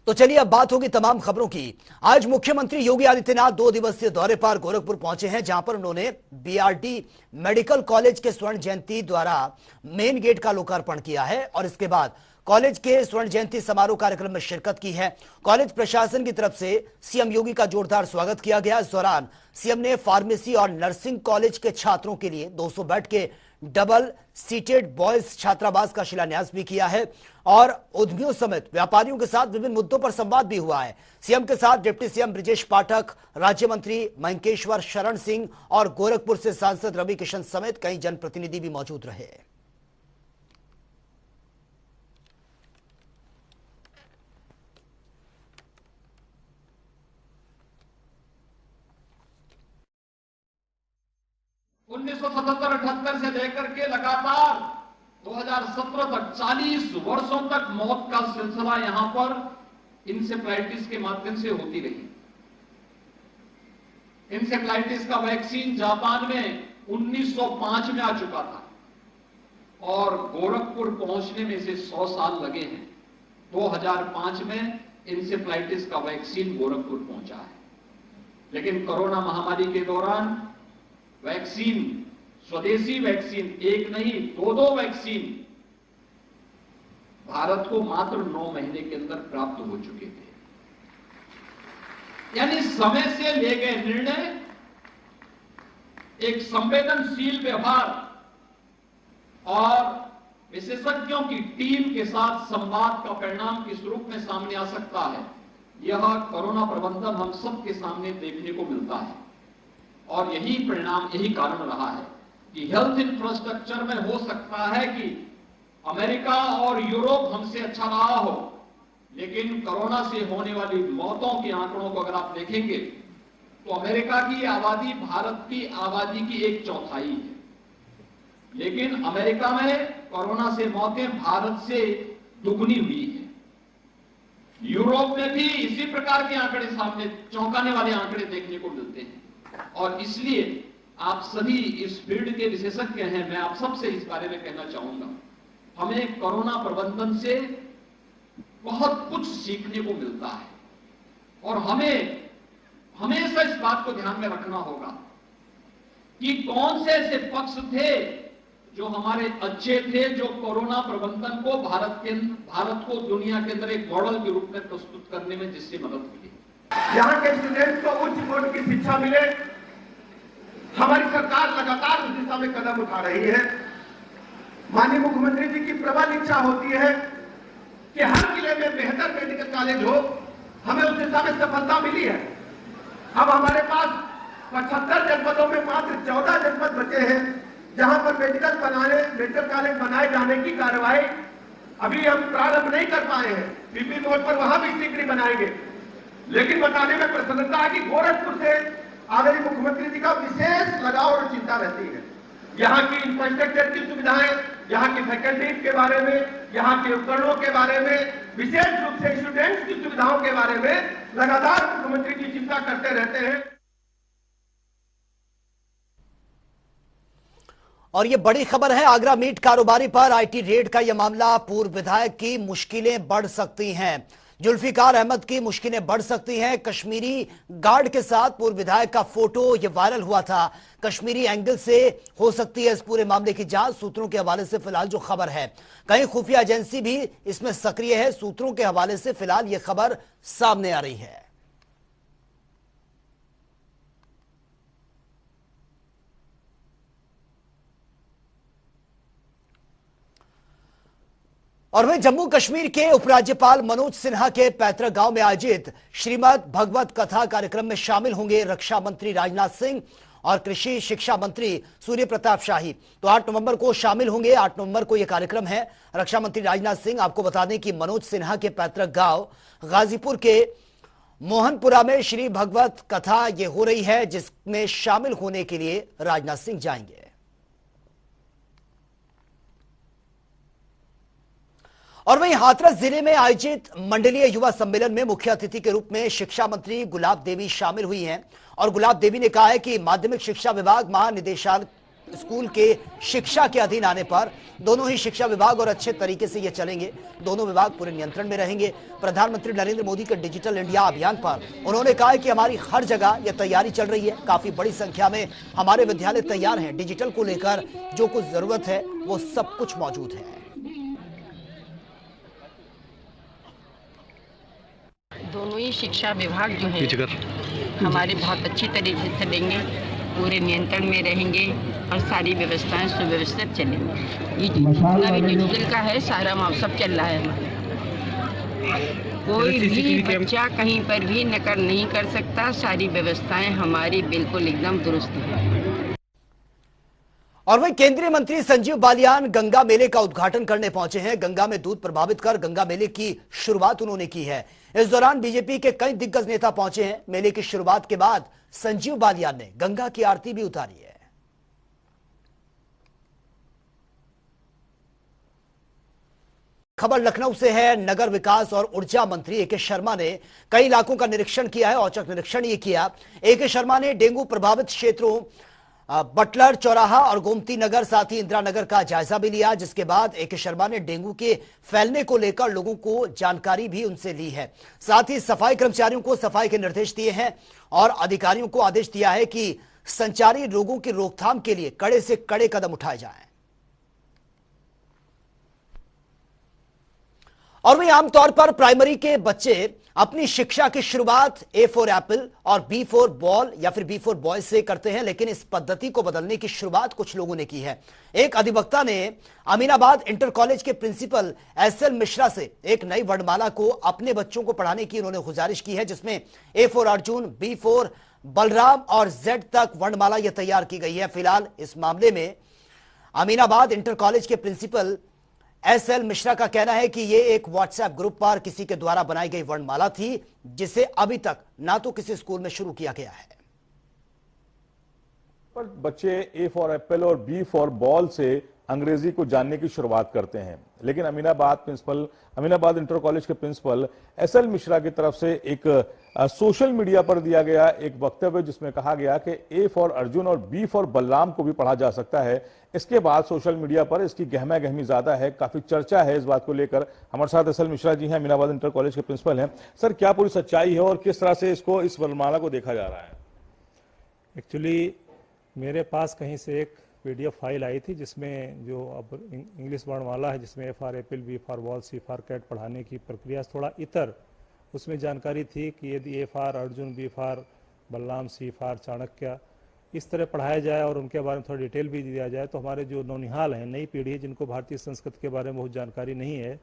तो चलिए अब बात होगी तमाम खबरों की। आज मुख्यमंत्री योगी आदित्यनाथ 2 दिवसीय दौरे पर गोरखपुर पहुंचे हैं, जहां पर उन्होंने बीआरडी मेडिकल कॉलेज के स्वर्ण जयंती द्वारा मेन गेट का लोकार्पण किया है और इसके बाद कॉलेज के स्वर्ण जयंती समारोह कार्यक्रम में शिरकत की है। कॉलेज प्रशासन की तरफ से सीएम योगी का जोरदार स्वागत किया गया। इस दौरान सीएम ने फार्मेसी और नर्सिंग कॉलेज के छात्रों के लिए 200 बेड के डबल सीटेड बॉयज छात्रावास का शिलान्यास भी किया है और उद्यमियों समेत व्यापारियों के साथ विभिन्न मुद्दों पर संवाद भी हुआ है। सीएम के साथ डिप्टी सीएम ब्रिजेश पाठक, राज्य मंत्री मयंकेश्वर शरण सिंह और गोरखपुर से सांसद रवि किशन समेत कई जनप्रतिनिधि भी मौजूद रहे। 1977-78 से लेकर के लगातार 2017 तक 40 वर्षों तक मौत का सिलसिला यहां पर इंसेफ्लाइटिस के माध्यम से होती रही। इंसेफ्लाइटिस का वैक्सीन जापान में 1905 में आ चुका था और गोरखपुर पहुंचने में इसे 100 साल लगे हैं। 2005 में इंसेफ्लाइटिस का वैक्सीन गोरखपुर पहुंचा है, लेकिन कोरोना महामारी के दौरान वैक्सीन, स्वदेशी वैक्सीन, एक नहीं 2 वैक्सीन भारत को मात्र 9 महीने के अंदर प्राप्त हो चुके थे। यानी समय से लिए गए निर्णय, एक संवेदनशील व्यवहार और विशेषज्ञों की टीम के साथ संवाद का परिणाम किस रूप में सामने आ सकता है, यह कोरोना प्रबंधन हम सबके सामने देखने को मिलता है। और यही परिणाम, यही कारण रहा है कि हेल्थ इंफ्रास्ट्रक्चर में हो सकता है कि अमेरिका और यूरोप हमसे अच्छा रहा हो, लेकिन कोरोना से होने वाली मौतों के आंकड़ों को अगर आप देखेंगे तो अमेरिका की आबादी भारत की आबादी की 1/4 है, लेकिन अमेरिका में कोरोना से मौतें भारत से दुगनी हुई है। यूरोप में भी इसी प्रकार के आंकड़े सामने, चौंकाने वाले आंकड़े देखने को मिलते हैं। और इसलिए आप सभी इस फील्ड के विशेषज्ञ हैं, मैं आप सबसे इस बारे में कहना चाहूंगा, हमें कोरोना प्रबंधन से बहुत कुछ सीखने को मिलता है और हमें हमेशा इस बात को ध्यान में रखना होगा कि कौन से ऐसे पक्ष थे जो हमारे अच्छे थे, जो कोरोना प्रबंधन को भारत को दुनिया के अंदर एक मॉडल के रूप में प्रस्तुत करने में जिससे मदद मिली। यहाँ के स्टूडेंट्स को उच्च कोटि की शिक्षा मिले, हमारी सरकार लगातार उस दिशा में कदम उठा रही है। माननीय मुख्यमंत्री जी की प्रबल इच्छा होती है कि हर जिले में बेहतर मेडिकल कॉलेज हो। हमें उस दिशा में सफलता मिली है। अब हमारे पास 75 जनपदों में मात्र 14 जनपद बचे हैं जहां पर मेडिकल कॉलेज बनाए जाने की कार्रवाई अभी हम प्रारंभ नहीं कर पाए हैं। पीपी रोड पर वहां भी शीघ्र बनाएंगे, लेकिन बताने में प्रसन्नता है कि गोरखपुर से आदरणीय मुख्यमंत्री जी का विशेष लगाव और चिंता रहती है। यहाँ की इंफ्रास्ट्रक्चर की सुविधाएं, यहाँ की फैकल्टीज के बारे में, यहाँ के उपकरणों के बारे में, विशेष रूप से स्टूडेंट्स की सुविधाओं के बारे में लगातार मुख्यमंत्री जी चिंता करते रहते हैं। और ये बड़ी खबर है, आगरा मीट कारोबारी पर आईटी रेड का यह मामला। पूर्व विधायक की मुश्किलें बढ़ सकती हैं। जुल्फिकार अहमद की मुश्किलें बढ़ सकती हैं। कश्मीरी गार्ड के साथ पूर्व विधायक का फोटो ये वायरल हुआ था। कश्मीरी एंगल से हो सकती है इस पूरे मामले की जांच। सूत्रों के हवाले से फिलहाल जो खबर है, कहीं खुफिया एजेंसी भी इसमें सक्रिय है। सूत्रों के हवाले से फिलहाल यह खबर सामने आ रही है। और वहीं जम्मू कश्मीर के उपराज्यपाल मनोज सिन्हा के पैतृक गांव में आयोजित श्रीमद् भगवत कथा कार्यक्रम में शामिल होंगे रक्षा मंत्री राजनाथ सिंह और कृषि शिक्षा मंत्री सूर्य प्रताप शाही। तो 8 नवंबर को शामिल होंगे। 8 नवंबर को यह कार्यक्रम है। रक्षा मंत्री राजनाथ सिंह, आपको बता दें कि मनोज सिन्हा के पैतृक गांव गाजीपुर के मोहनपुरा में श्री भगवत कथा ये हो रही है, जिसमें शामिल होने के लिए राजनाथ सिंह जाएंगे। और वहीं हाथरस जिले में आयोजित मंडलीय युवा सम्मेलन में मुख्य अतिथि के रूप में शिक्षा मंत्री गुलाब देवी शामिल हुई हैं और गुलाब देवी ने कहा है कि माध्यमिक शिक्षा विभाग महानिदेशालय स्कूल के शिक्षा के अधीन आने पर दोनों ही शिक्षा विभाग और अच्छे तरीके से ये चलेंगे। दोनों विभाग पूरे नियंत्रण में रहेंगे। प्रधानमंत्री नरेंद्र मोदी के डिजिटल इंडिया अभियान पर उन्होंने कहा है कि हमारी हर जगह यह तैयारी चल रही है। काफी बड़ी संख्या में हमारे विद्यालय तैयार हैं। डिजिटल को लेकर जो कुछ जरूरत है वो सब कुछ मौजूद है। दोनों ही शिक्षा विभाग जो है हमारे बहुत अच्छी तरीके से चलेंगे, पूरे नियंत्रण में रहेंगे और सारी व्यवस्थाएं सुव्यवस्थित चलेंगी। ये जितना भी डिजिटल का है सारा सब चल रहा है हमारा। कोई भी बच्चा कहीं पर भी नकल नहीं कर सकता। सारी व्यवस्थाएं हमारी बिल्कुल एकदम दुरुस्त हैं। और वहीं केंद्रीय मंत्री संजीव बालियान गंगा मेले का उद्घाटन करने पहुंचे हैं। गंगा में दूध प्रभावित कर गंगा मेले की शुरुआत उन्होंने की है। इस दौरान बीजेपी के कई दिग्गज नेता पहुंचे हैं। मेले की शुरुआत के बाद संजीव बालियान ने गंगा की आरती भी उतारी है। खबर लखनऊ से है। नगर विकास और ऊर्जा मंत्री एके शर्मा ने कई इलाकों का निरीक्षण किया है। औचक निरीक्षण ये किया। एके शर्मा ने डेंगू प्रभावित क्षेत्रों बटलर चौराहा और गोमती नगर साथ ही इंदिरा नगर का जायजा भी लिया, जिसके बाद एके शर्मा ने डेंगू के फैलने को लेकर लोगों को जानकारी भी उनसे ली है। साथ ही सफाई कर्मचारियों को सफाई के निर्देश दिए हैं और अधिकारियों को आदेश दिया है कि संचारी रोगों की रोकथाम के लिए कड़े से कड़े कदम उठाए जाएं। और वहीं आमतौर पर प्राइमरी के बच्चे अपनी शिक्षा की शुरुआत A फॉर एप्पल और B फॉर बॉल या फिर B फॉर बॉय से करते हैं, लेकिन इस पद्धति को बदलने की शुरुआत कुछ लोगों ने की है। एक अधिवक्ता ने अमीनाबाद इंटर कॉलेज के प्रिंसिपल SL मिश्रा से एक नई वर्णमाला को अपने बच्चों को पढ़ाने की उन्होंने गुजारिश की है, जिसमें A for Arjun, B for Balram और Z तक वर्णमाला यह तैयार की गई है। फिलहाल इस मामले में अमीनाबाद इंटर कॉलेज के प्रिंसिपल SL मिश्रा का कहना है कि यह एक व्हाट्सएप ग्रुप पर किसी के द्वारा बनाई गई वर्णमाला थी, जिसे अभी तक ना तो किसी स्कूल में शुरू किया गया है। पर बच्चे A फॉर एप्पल और B फॉर बॉल से अंग्रेजी को जानने की शुरुआत करते हैं, लेकिन अमीनाबाद इंटर कॉलेज के प्रिंसिपल SL मिश्रा की तरफ से एक सोशल मीडिया पर दिया गया एक वक्तव्य, जिसमें कहा गया कि A फॉर अर्जुन और B फॉर बलराम को भी पढ़ा जा सकता है। इसके बाद सोशल मीडिया पर इसकी गहमा गहमी ज्यादा है, काफी चर्चा है इस बात को लेकर। हमारे साथ SL मिश्रा जी हैं, अमीनाबाद इंटर कॉलेज के प्रिंसिपल हैं। सर, क्या पूरी सच्चाई है और किस तरह से इस वर्णमाला को देखा जा रहा है? एक्चुअली मेरे पास कहीं से एक PDF फाइल आई थी, जिसमें जो अब इंग्लिश वर्णमाला है, जिसमें A for apple, B for ball, C for cat पढ़ाने की प्रक्रिया थोड़ा इतर उसमें जानकारी थी कि यदि A for Arjun, B for Balram, C for Chanakya इस तरह पढ़ाया जाए और उनके बारे में थोड़ा डिटेल भी दिया जाए, तो हमारे जो नौनिहाल हैं, नई पीढ़ी है, जिनको भारतीय संस्कृत के बारे में बहुत जानकारी नहीं है,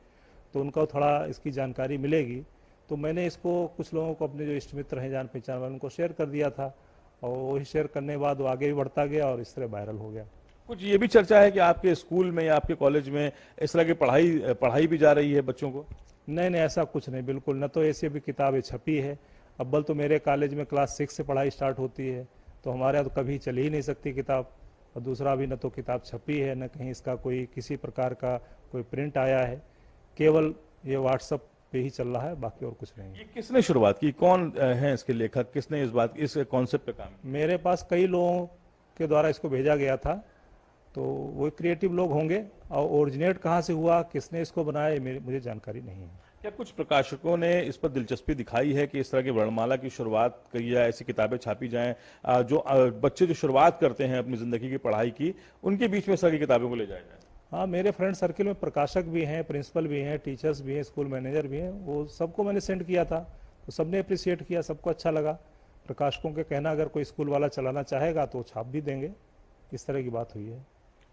तो उनको थोड़ा इसकी जानकारी मिलेगी। तो मैंने इसको कुछ लोगों को, अपने जो इष्ट मित्र हैं, जान पहचान वाले, उनको शेयर कर दिया था और वही शेयर करने के बाद वो आगे भी बढ़ता गया और इस तरह वायरल हो गया। कुछ ये भी चर्चा है कि आपके स्कूल में या आपके कॉलेज में इस तरह की पढ़ाई भी जा रही है बच्चों को? नहीं, ऐसा कुछ नहीं, बिल्कुल। न तो ऐसी भी किताबें छपी है। अव्वल तो मेरे कॉलेज में क्लास 6 से पढ़ाई स्टार्ट होती है, तो हमारे यहाँ तो कभी चल ही नहीं सकती किताब। और दूसरा भी न तो किताब छपी है, न कहीं इसका कोई किसी प्रकार का कोई प्रिंट आया है। केवल ये व्हाट्सएप पे ही चल रहा है, बाकी और कुछ नहीं। ये किसने शुरुआत की? कौन है इसके लेखक? किसने इस कॉन्सेप्ट पे काम किया? मेरे पास कई लोगों के द्वारा इसको भेजा गया था, तो वो क्रिएटिव लोग होंगे। और ओरिजिनेट कहाँ से हुआ, किसने इसको बनाया, मुझे जानकारी नहीं है। क्या कुछ प्रकाशकों ने इस पर दिलचस्पी दिखाई है कि इस तरह की वर्णमाला की शुरुआत की जाए, ऐसी किताबें छापी जाएं, जो बच्चे जो शुरुआत करते हैं अपनी जिंदगी की पढ़ाई की, उनके बीच में इस तरह की किताबों को ले जाया जाए? हाँ, मेरे फ्रेंड सर्किल में प्रकाशक भी हैं, प्रिंसिपल भी हैं, टीचर्स भी हैं, स्कूल मैनेजर भी हैं। वो सबको मैंने सेंड किया था, तो सबने अप्रिशिएट किया, सबको अच्छा लगा। प्रकाशकों के कहना, अगर कोई स्कूल वाला चलाना चाहेगा तो छाप भी देंगे। इस तरह की बात हुई है।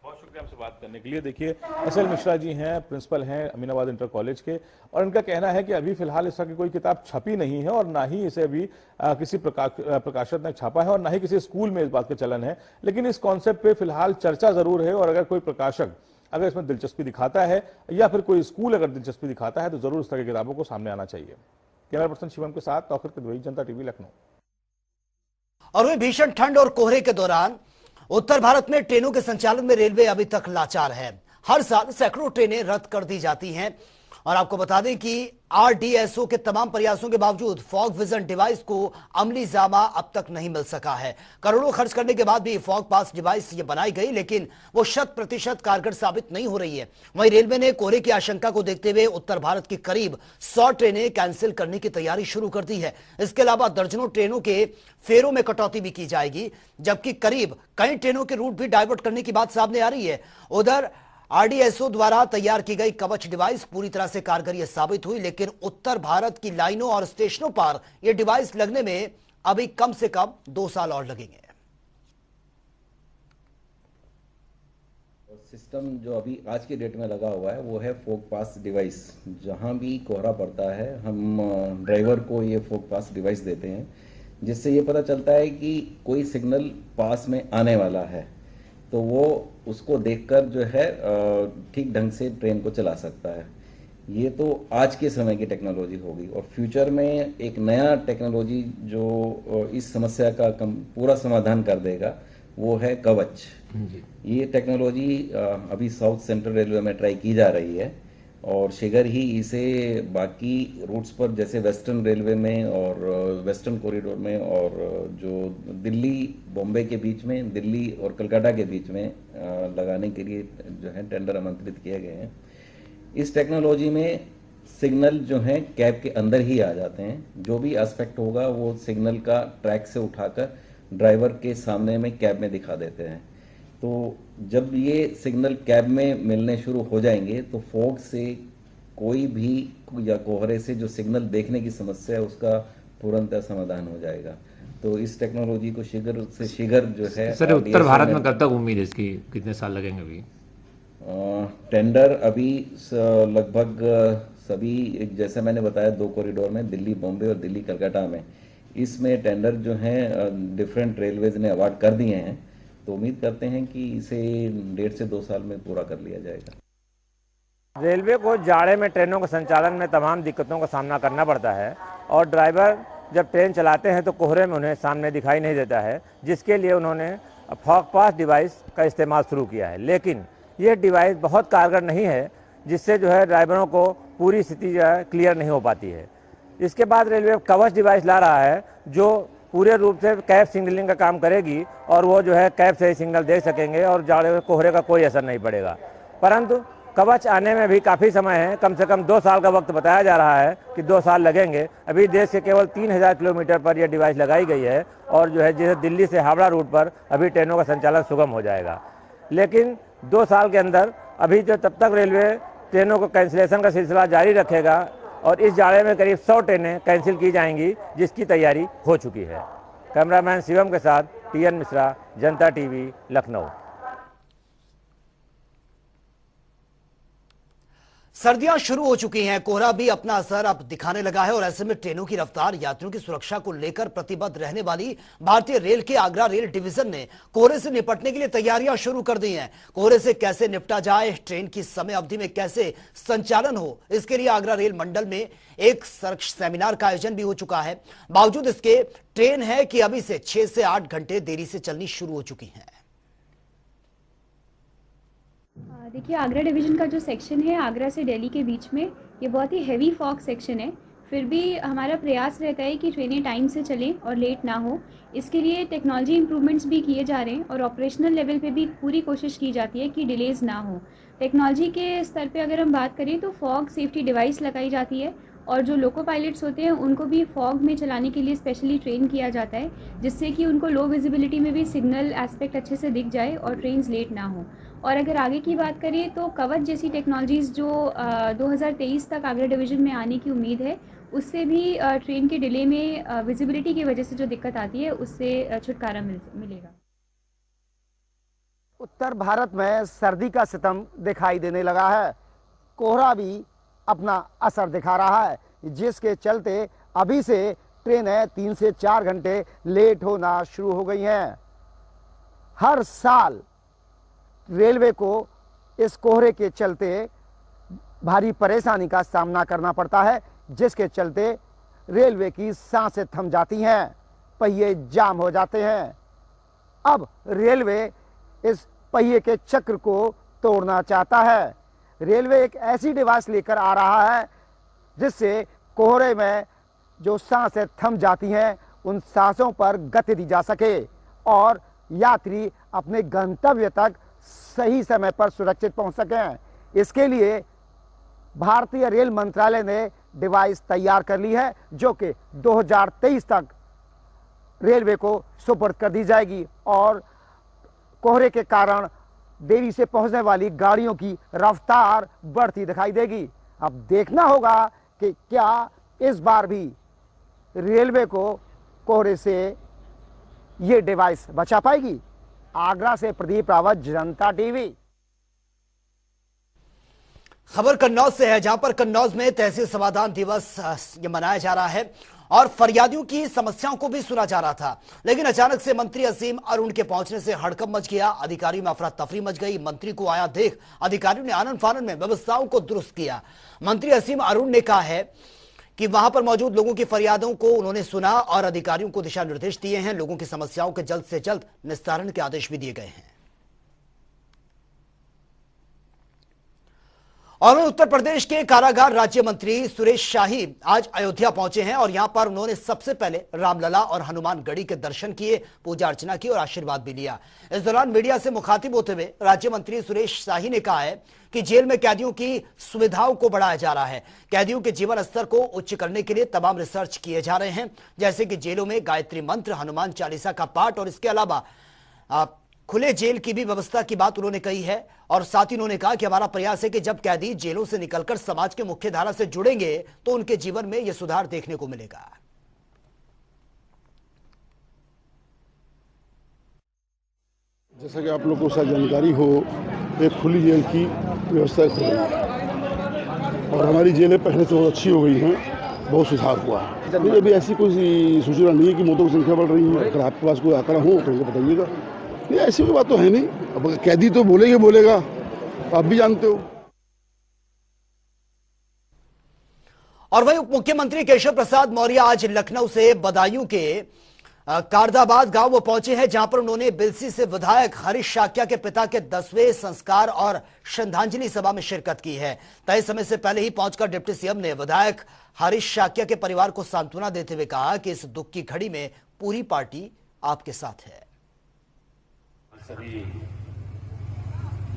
बहुत शुक्रिया हमसे बात करने के लिए। देखिए, SL मिश्रा जी हैं, प्रिंसिपल हैं अमीनाबाद इंटर कॉलेज के, और इनका कहना है कि अभी फिलहाल इस तरह की कोई किताब छपी नहीं है और ना ही इसे अभी किसी प्रकाशक ने छापा है और ना ही किसी स्कूल में इस बात का चलन है। लेकिन इस कॉन्सेप्ट पे फिलहाल चर्चा जरूर है, और अगर कोई प्रकाशक अगर इसमें दिलचस्पी दिखाता है या फिर कोई स्कूल अगर दिलचस्पी दिखाता है, तो जरूर इस तरह की किताबों को सामने आना चाहिए। कैमरा पर्सन शिवम के साथ तौफीक किदवई, जनता टीवी, लखनऊ। और वही भीषण ठंड और कोहरे के दौरान उत्तर भारत में ट्रेनों के संचालन में रेलवे अभी तक लाचार है। हर साल सैकड़ों ट्रेनें रद्द कर दी जाती हैं और आपको बता दें कि आरडीएसओ के तमाम प्रयासों के बावजूद फॉग विजन डिवाइस को अमली जामा अब तक नहीं मिल सका है। करोड़ों खर्च करने के बाद भी फॉग पास डिवाइस ये बनाई गई, लेकिन वो 100% कारगर साबित नहीं हो रही है। वहीं रेलवे ने कोहरे की आशंका को देखते हुए उत्तर भारत की करीब 100 ट्रेनें कैंसिल करने की तैयारी शुरू कर दी है। इसके अलावा दर्जनों ट्रेनों के फेरों में कटौती भी की जाएगी, जबकि करीब कई ट्रेनों के रूट भी डाइवर्ट करने की बात सामने आ रही है। उधर आरडीएसओ द्वारा तैयार की गई कवच डिवाइस पूरी तरह से कारगर यह साबित हुई, लेकिन उत्तर भारत की लाइनों और स्टेशनों पर यह डिवाइस लगने में अभी कम से कम 2 साल और लगेंगे। सिस्टम जो अभी आज के डेट में लगा हुआ है वो है फॉग पास डिवाइस। जहां भी कोहरा पड़ता है हम ड्राइवर को ये फॉग पास डिवाइस देते हैं, जिससे ये पता चलता है कि कोई सिग्नल पास में आने वाला है, तो वो उसको देखकर जो है ठीक ढंग से ट्रेन को चला सकता है। ये तो आज के समय की टेक्नोलॉजी होगी, और फ्यूचर में एक नया टेक्नोलॉजी जो इस समस्या का पूरा समाधान कर देगा वो है कवच। ये टेक्नोलॉजी अभी साउथ सेंट्रल रेलवे में ट्राई की जा रही है, और शीघ्र ही इसे बाकी रूट्स पर जैसे वेस्टर्न रेलवे में और वेस्टर्न कॉरिडोर में और जो दिल्ली बॉम्बे के बीच में, दिल्ली और कलकत्ता के बीच में लगाने के लिए जो है टेंडर आमंत्रित किए गए हैं। इस टेक्नोलॉजी में सिग्नल जो हैं कैब के अंदर ही आ जाते हैं। जो भी एस्पेक्ट होगा वो सिग्नल का ट्रैक से उठाकर ड्राइवर के सामने में कैब में दिखा देते हैं। तो जब ये सिग्नल कैब में मिलने शुरू हो जाएंगे तो फॉग से कोई भी या कोहरे से जो सिग्नल देखने की समस्या है उसका तुरंत समाधान हो जाएगा। तो इस टेक्नोलॉजी को शीघ्र से शीघ्र जो है सर उत्तर भारत में कब तक उम्मीद है इसकी, कितने साल लगेंगे अभी? टेंडर अभी लगभग सभी, जैसे मैंने बताया, 2 कॉरिडोर में, दिल्ली बॉम्बे और दिल्ली कलकत्ता में, इसमें टेंडर जो हैं डिफरेंट रेलवेज ने अवार्ड कर दिए हैं। तो उम्मीद करते हैं कि इसे 1.5 से 2 साल में पूरा कर लिया जाएगा। रेलवे को जाड़े में ट्रेनों के संचालन में तमाम दिक्कतों का सामना करना पड़ता है, और ड्राइवर जब ट्रेन चलाते हैं तो कोहरे में उन्हें सामने दिखाई नहीं देता है, जिसके लिए उन्होंने फॉग पास डिवाइस का इस्तेमाल शुरू किया है। लेकिन ये डिवाइस बहुत कारगर नहीं है, जिससे जो है ड्राइवरों को पूरी स्थिति जो है क्लियर नहीं हो पाती है। इसके बाद रेलवे कवच डिवाइस ला रहा है जो पूरे रूप से कैब सिग्नलिंग का काम करेगी, और वो जो है कैब से ही सिग्नल देख सकेंगे और जाड़े कोहरे का कोई असर नहीं पड़ेगा। परंतु कवच आने में भी काफ़ी समय है, कम से कम 2 साल का वक्त बताया जा रहा है कि 2 साल लगेंगे। अभी देश के केवल 3000 किलोमीटर पर यह डिवाइस लगाई गई है, और जो है जैसे दिल्ली से हावड़ा रूट पर अभी ट्रेनों का संचालन सुगम हो जाएगा। लेकिन 2 साल के अंदर अभी जो तब तक रेलवे ट्रेनों को कैंसिलेशन का सिलसिला जारी रखेगा, और इस जाड़े में करीब 100 ट्रेनें कैंसिल की जाएंगी, जिसकी तैयारी हो चुकी है। कैमरामैन शिवम के साथ टीएन मिश्रा, जनता टीवी, लखनऊ। सर्दियां शुरू हो चुकी हैं, कोहरा भी अपना असर अब दिखाने लगा है, और ऐसे में ट्रेनों की रफ्तार, यात्रियों की सुरक्षा को लेकर प्रतिबद्ध रहने वाली भारतीय रेल के आगरा रेल डिवीजन ने कोहरे से निपटने के लिए तैयारियां शुरू कर दी हैं। कोहरे से कैसे निपटा जाए, ट्रेन की समय अवधि में कैसे संचालन हो, इसके लिए आगरा रेल मंडल में एक सेमिनार का आयोजन भी हो चुका है। बावजूद इसके ट्रेन है कि अभी से 6 से 8 घंटे देरी से चलनी शुरू हो चुकी है। देखिए, आगरा डिवीज़न का जो सेक्शन है आगरा से दिल्ली के बीच में, ये बहुत ही हैवी फॉग सेक्शन है। फिर भी हमारा प्रयास रहता है कि ट्रेनें टाइम से चलें और लेट ना हो। इसके लिए टेक्नोलॉजी इंप्रूवमेंट्स भी किए जा रहे हैं, और ऑपरेशनल लेवल पे भी पूरी कोशिश की जाती है कि डिलेज़ ना हो। टेक्नोलॉजी के स्तर पे अगर हम बात करें तो फॉग सेफ्टी डिवाइस लगाई जाती है, और जो लोको पायलट्स होते हैं उनको भी फॉग में चलाने के लिए स्पेशली ट्रेन किया जाता है, जिससे कि उनको लो विजिबिलिटी में भी सिग्नल एस्पेक्ट अच्छे से दिख जाए और ट्रेन लेट ना हो। और अगर आगे की बात करें तो कवच जैसी टेक्नोलॉजीज़ जो 2023 तक आगरा डिवीज़न में आने की उम्मीद है, उससे भी ट्रेन के डिले में विजिबिलिटी की वजह से जो दिक्कत आती है उससे छुटकारा मिलेगा। उत्तर भारत में सर्दी का सितम दिखाई देने लगा है। कोहरा भी अपना असर दिखा रहा है, जिसके चलते अभी से ट्रेनें 3 से 4 घंटे लेट होना शुरू हो गई हैं। हर साल रेलवे को इस कोहरे के चलते भारी परेशानी का सामना करना पड़ता है, जिसके चलते रेलवे की सांसें थम जाती हैं, पहिए जाम हो जाते हैं। अब रेलवे इस पहिए के चक्र को तोड़ना चाहता है। रेलवे एक ऐसी डिवाइस लेकर आ रहा है जिससे कोहरे में जो सांसें थम जाती हैं उन सांसों पर गति दी जा सके और यात्री अपने गंतव्य तक सही समय पर सुरक्षित पहुंच सकें। इसके लिए भारतीय रेल मंत्रालय ने डिवाइस तैयार कर ली है जो कि 2023 तक रेलवे को सुपुर्द कर दी जाएगी और कोहरे के कारण देरी से पहुंचने वाली गाड़ियों की रफ्तार बढ़ती दिखाई देगी। अब देखना होगा कि क्या इस बार भी रेलवे को कोहरे से ये डिवाइस बचा पाएगी। आगरा से प्रदीप रावत, जनता टीवी। खबर कन्नौज से है, जहां पर कन्नौज में तहसील समाधान दिवस ये मनाया जा रहा है और फरियादियों की समस्याओं को भी सुना जा रहा था, लेकिन अचानक से मंत्री असीम अरुण के पहुंचने से हड़कंप मच गया। अधिकारियों में अफरा तफरी मच गई। मंत्री को आया देख अधिकारियों ने आनन फानन में व्यवस्थाओं को दुरुस्त किया। मंत्री असीम अरुण ने कहा है कि वहां पर मौजूद लोगों की फरियादों को उन्होंने सुना और अधिकारियों को दिशा निर्देश दिए हैं। लोगों की समस्याओं के जल्द से जल्द निस्तारण के आदेश भी दिए गए हैं। और उत्तर प्रदेश के कारागार राज्य मंत्री सुरेश शाही आज अयोध्या पहुंचे हैं और यहां पर उन्होंने सबसे पहले रामलला और हनुमानगढ़ी के दर्शन किए, पूजा अर्चना की और आशीर्वाद भी लिया। इस दौरान मीडिया से मुखातिब होते हुए राज्य मंत्री सुरेश शाही ने कहा है कि जेल में कैदियों की सुविधाओं को बढ़ाया जा रहा है। कैदियों के जीवन स्तर को उच्च करने के लिए तमाम रिसर्च किए जा रहे हैं, जैसे कि जेलों में गायत्री मंत्र, हनुमान चालीसा का पाठ और इसके अलावा खुले जेल की भी व्यवस्था की बात उन्होंने कही है। और साथ ही उन्होंने कहा कि हमारा प्रयास है कि जब कैदी जेलों से निकलकर समाज के मुख्य धारा से जुड़ेंगे तो उनके जीवन में यह सुधार देखने को मिलेगा। जैसा कि आप लोगों को शायद जानकारी हो, एक खुली जेल की व्यवस्था है और हमारी जेलें पहले से बहुत अच्छी हो गई हैं, बहुत सुधार हुआ है। अभी ऐसी कोई सूचना नहीं है कि मौतों की संख्या बढ़ रही है। अगर आपके पास कोई आंकड़ा हो तो मुझे बताइएगा। नहीं, ऐसी कोई बात तो है नहीं। अब कैदी तो बोलेगा, आप भी जानते हो। और वहीं उप मुख्यमंत्री केशव प्रसाद मौर्य आज लखनऊ से बदायूं के कारदाबाद गांव वो पहुंचे हैं, जहां पर उन्होंने बिलसी से विधायक हरीश शाक्या के पिता के 10वें संस्कार और श्रद्धांजलि सभा में शिरकत की है। तय समय से पहले ही पहुंचकर डिप्टी सीएम ने विधायक हरीश शाक्या के परिवार को सांत्वना देते हुए कहा कि इस दुख की घड़ी में पूरी पार्टी आपके साथ है। सभी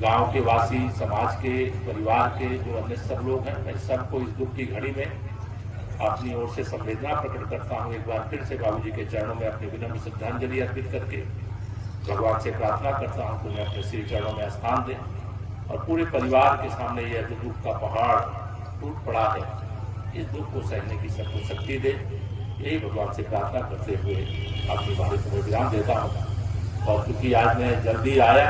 गांव के वासी, समाज के, परिवार के जो अन्य सब लोग हैं, मैं सबको इस दुख की घड़ी में अपनी ओर से संवेदना प्रकट करता हूं। एक बार फिर से बाबूजी के चरणों में अपनी विनम्र श्रद्धांजलि अर्पित करके भगवान से प्रार्थना करता हूं कि उन्हें अपने श्री चरणों में स्थान दें और पूरे परिवार के सामने यह जो दुख का पहाड़ टूट पड़ा है, इस दुख को सहने की सबको शक्ति दे। यही भगवान से प्रार्थना करते हुए अपनी बात को विराम देता हूँ। और क्योंकि आज मैं जल्दी आया,